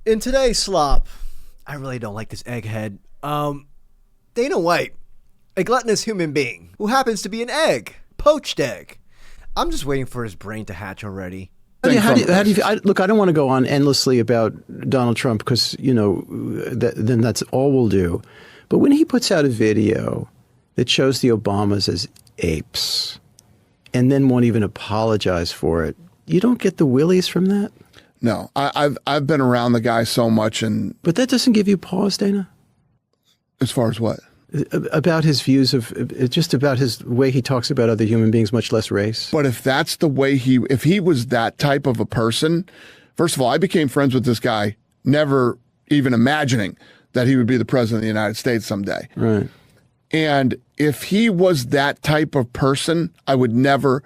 In today's slop, I really don't like this egghead. Dana White, a gluttonous human being who happens to be an egg, poached egg. I'm just waiting for his brain to hatch already. How do you look, I don't want to go on endlessly about Donald Trump because, then that's all we'll do. But when he puts out a video that shows the Obamas as apes and then won't even apologize for it, you don't get the willies from that? No, I've been around the guy so much, but that doesn't give you pause, Dana? As far as what? About his views of just about his way he talks about other human beings, much less race. But if that's the way if he was that type of a person, first of all, I became friends with this guy, never even imagining that he would be the president of the United States someday. Right. And if he was that type of person, I would never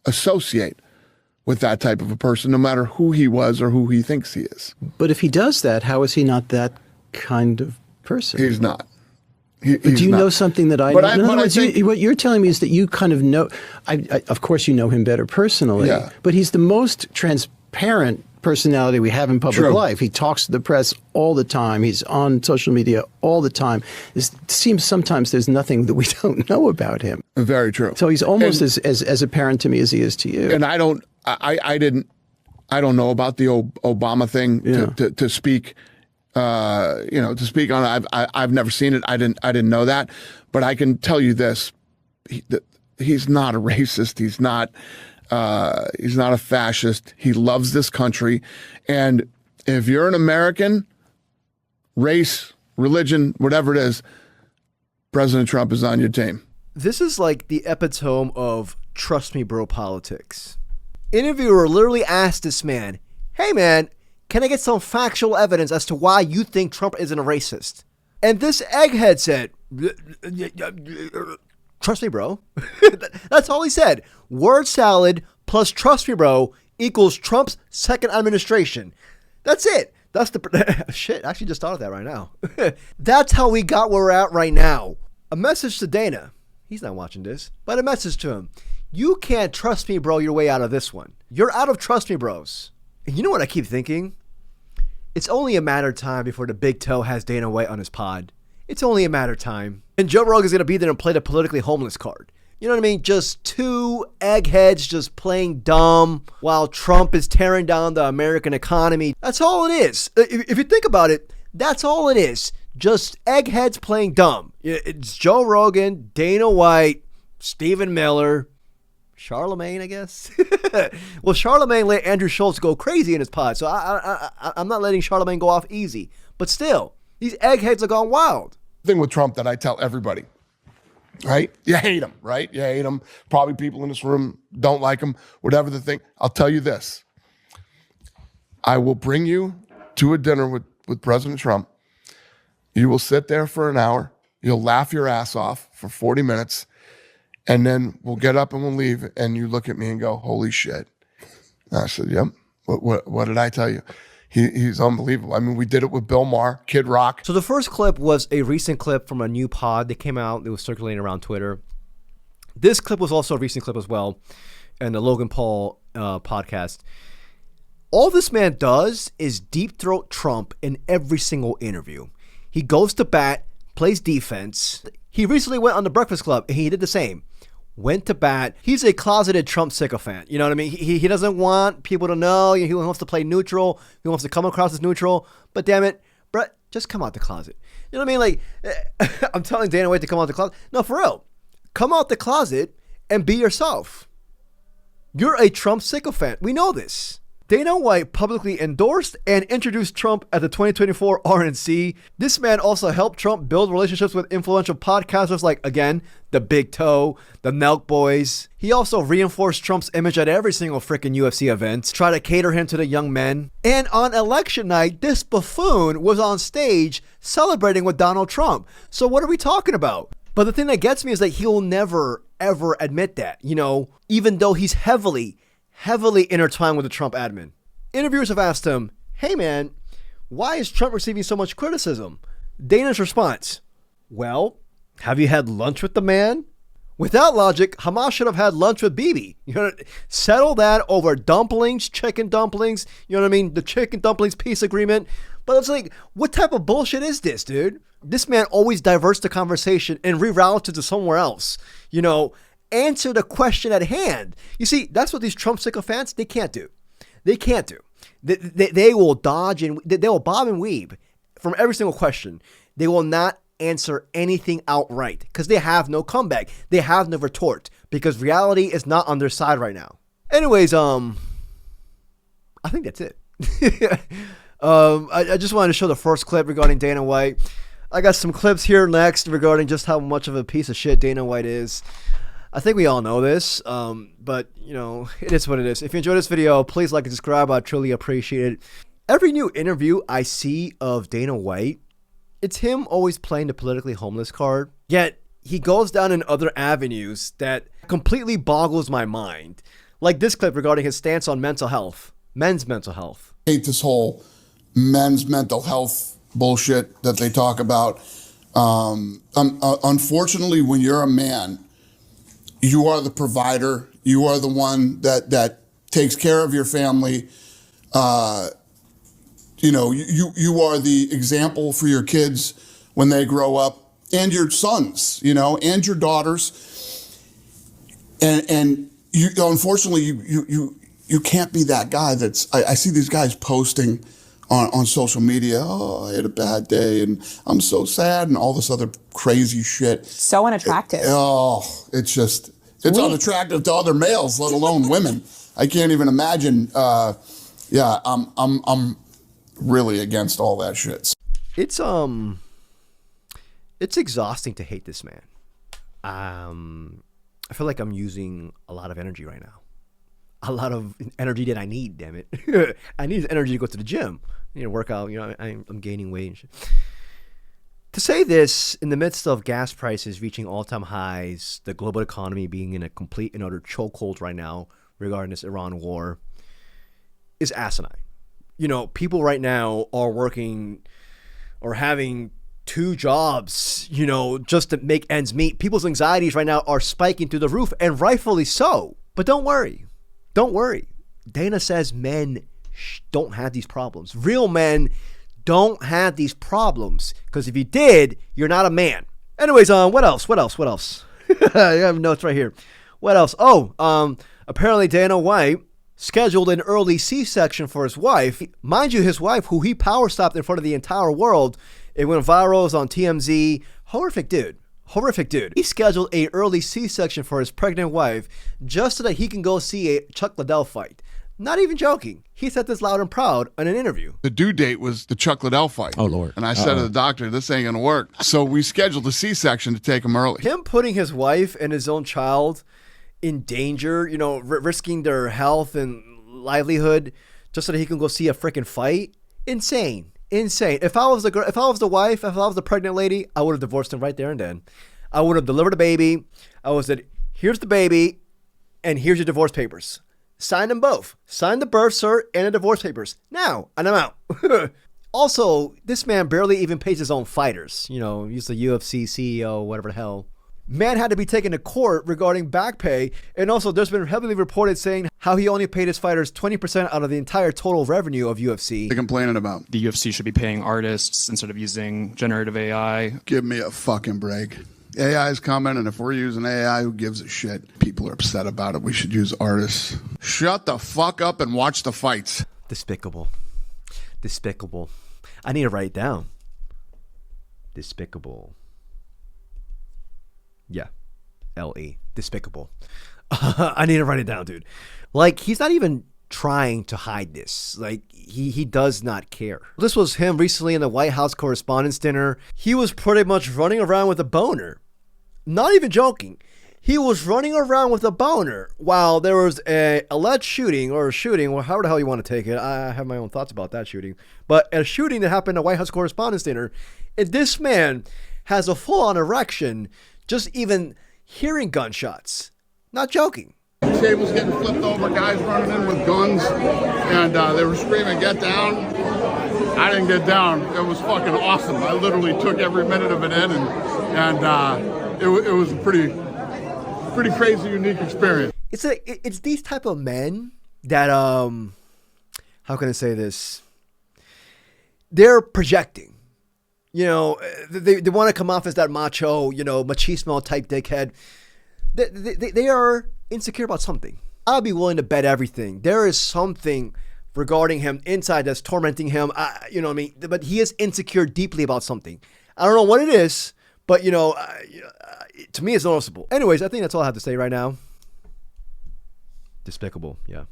associate with that type of a person, no matter who he was or who he thinks he is. But if he does that, how is he not that kind of person? He's not. Do you know something that I don't? In other words, what you're telling me is that you kind of know, of course you know him better personally, but he's the most transparent personality we have in public life. He talks to the press all the time. He's on social media all the time. It seems sometimes there's nothing that we don't know about him. Very true. So he's almost as apparent to me as he is to you. And I don't know about the Obama thing to speak. To speak on it. I've never seen it. I didn't know that, but I can tell you this: he's not a racist. He's not a fascist. He loves this country, and if you're an American, race, religion, whatever it is, President Trump is on your team. This is like the epitome of trust me, bro politics. Interviewer literally asked this man, "Hey, man, can I get some factual evidence as to why you think Trump isn't a racist?" And this egghead said, "Trust me, bro." That's all he said. Word salad plus trust me, bro equals Trump's second administration. That's it. That's the shit. I actually just thought of that right now. That's how we got where we're at right now. A message to Dana. He's not watching this, but a message to him. You can't trust me, bro, your way out of this one. You're out of trust me, bros. And you know what I keep thinking? It's only a matter of time before the big toe has Dana White on his pod. It's only a matter of time. And Joe Rogan's going to be there and play the politically homeless card. You know what I mean? Just two eggheads just playing dumb while Trump is tearing down the American economy. That's all it is. If you think about it, that's all it is. Just eggheads playing dumb. It's Joe Rogan, Dana White, Stephen Miller, Charlemagne, I guess. Well, Charlemagne let Andrew Schultz go crazy in his pod, so I'm not letting Charlemagne go off easy. But still, these eggheads are gone wild. The thing with Trump that I tell everybody, right? You hate him, right? You hate him. Probably people in this room don't like him, whatever the thing. I'll tell you this. I will bring you to a dinner with President Trump. You will sit there for an hour. You'll laugh your ass off for 40 minutes. And then we'll get up and we'll leave. And you look at me and go, "Holy shit." And I said, "Yep. What did I tell you?" He's unbelievable. I mean, we did it with Bill Maher, Kid Rock. So the first clip was a recent clip from a new pod that came out. It was circulating around Twitter. This clip was also a recent clip as well, in the Logan Paul podcast. All this man does is deep throat Trump in every single interview. He goes to bat, plays defense. He recently went on The Breakfast Club and he did the same. Went to bat. He's a closeted Trump sycophant. You know what I mean? He doesn't want people to know. He wants to play neutral. He wants to come across as neutral. But damn it, Brett, just come out the closet. You know what I mean? Like, I'm telling Dana White to come out the closet. No, for real. Come out the closet and be yourself. You're a Trump sycophant. We know this. Dana White publicly endorsed and introduced Trump at the 2024 RNC. This man also helped Trump build relationships with influential podcasters like, again, the Big Toe, the Nelk Boys. He also reinforced Trump's image at every single freaking UFC event, try to cater him to the young men. And on election night, this buffoon was on stage celebrating with Donald Trump. So what are we talking about? But the thing that gets me is that he'll never, ever admit that, even though he's heavily intertwined with the Trump admin. Interviewers have asked him, "Hey man, why is Trump receiving so much criticism?" Dana's response, "Well, have you had lunch with the man? Without logic, Hamas should have had lunch with Bibi. You know, settle that over dumplings, chicken dumplings. You know what I mean? The chicken dumplings peace agreement. But it's like, what type of bullshit is this, dude? This man always diverts the conversation and reroutes it to somewhere else. You know, answer the question at hand. You see, that's what these Trump sycophants, they can't do. They can't do. They will dodge and they will bob and weave from every single question. They will not answer anything outright because they have no comeback. They have no retort because reality is not on their side right now. Anyways, I think that's it. I just wanted to show the first clip regarding Dana White. I got some clips here next regarding just how much of a piece of shit Dana White is. I think we all know this, but, you know, it is what it is. If you enjoyed this video, please like and subscribe. I truly appreciate it. Every new interview I see of Dana White, it's him always playing the politically homeless card. Yet, he goes down in other avenues that completely boggles my mind. Like this clip regarding his stance on mental health, men's mental health. I hate this whole men's mental health bullshit that they talk about. Unfortunately, when you're a man, you are the provider. You are the one that takes care of your family. You know, you are the example for your kids when they grow up, and your sons, you know, and your daughters. And you, unfortunately, you can't be that guy that's. I see these guys posting on social media. Oh, I had a bad day, and I'm so sad, and all this other crazy shit. So unattractive. It's just, it's unattractive to other males, let alone women. I can't even imagine. I'm really against all that shit. It's exhausting to hate this man. I feel like I'm using a lot of energy right now. A lot of energy that I need, damn it. I need energy to go to the gym. I need to work out. You know, I'm gaining weight and shit. To say this in the midst of gas prices reaching all-time highs, the global economy being in a complete and utter chokehold right now regarding this Iran war, is asinine. You know, people right now are working or having 2 jobs, you know, just to make ends meet. People's anxieties right now are spiking through the roof, and rightfully so. But don't worry. Don't worry. Dana says men don't have these problems. Real men don't have these problems, because if you did, you're not a man. Anyways, what else? I have notes right here. What else? Apparently Dana White scheduled an early C-section for his wife. Mind you, his wife, who he power stopped in front of the entire world. It went viral. It was on TMZ. Horrific dude. He scheduled an early C-section for his pregnant wife just so that he can go see a Chuck Liddell fight. Not even joking. He said this loud and proud in an interview. The due date was the Chuck Liddell fight. Oh, Lord. And I said to the doctor, this ain't going to work. So we scheduled a C-section to take him early. Him putting his wife and his own child in danger, you know, risking their health and livelihood just so that he can go see a freaking fight. Insane. If I was the wife, if I was the pregnant lady, I would have divorced him right there and then. I would have delivered a baby. I would have said, here's the baby and here's your divorce papers. Sign them both. Sign the birth cert and the divorce papers. Now, and I'm out. Also, this man barely even pays his own fighters. You know, he's the UFC CEO, whatever the hell. Man had to be taken to court regarding back pay. And also, there's been heavily reported saying how he only paid his fighters 20% out of the entire total revenue of UFC. They're complaining about. The UFC should be paying artists instead of using generative AI. Give me a fucking break. AI is coming, and if we're using AI, who gives a shit? People are upset about it. We should use artists. Shut the fuck up and watch the fights. Despicable. I need to write it down. Despicable. Yeah. L-E. Despicable. I need to write it down, dude. Like, he's not even trying to hide this. Like, he does not care. This was him recently in the White House Correspondents' Dinner. He was pretty much running around with a boner. Not even joking. He was running around with a boner while there was a alleged shooting, or however the hell you want to take it. I have my own thoughts about that shooting. But a shooting that happened at White House Correspondents' Dinner. And this man has a full-on erection just even hearing gunshots. Not joking. Tables getting flipped over, guys running in with guns, and they were screaming, "Get down!" I didn't get down. It was fucking awesome. I literally took every minute of it in, and it was a pretty pretty crazy, unique experience. It's these type of men that how can I say this? They're projecting. You know, they want to come off as that macho, you know, machismo type dickhead. They are insecure about something. I'll be willing to bet everything. There is something regarding him inside that's tormenting him. You know what I mean? But he is insecure deeply about something. I don't know what it is, but, you know, to me it's noticeable. Anyways, I think that's all I have to say right now. Despicable, yeah.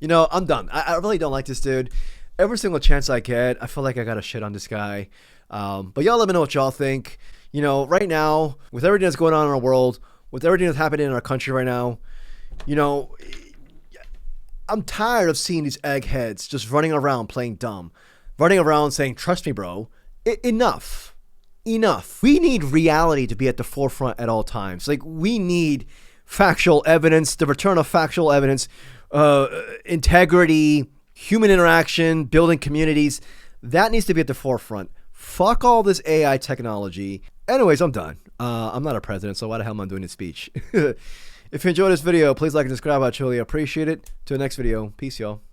You know, I'm done. I really don't like this dude. Every single chance I get, I feel like I got to shit on this guy. But y'all let me know what y'all think. You know, right now, with everything that's going on in our world, with everything that's happening in our country right now, you know, I'm tired of seeing these eggheads just running around playing dumb. Running around saying, trust me, bro. Enough. We need reality to be at the forefront at all times. Like, we need factual evidence, the return of factual evidence, integrity, human interaction, building communities. That needs to be at the forefront. Fuck all this AI technology. Anyways, I'm done. I'm not a president, so why the hell am I doing this speech? If you enjoyed this video, please like and subscribe. I truly appreciate it. Till the next video. Peace, y'all.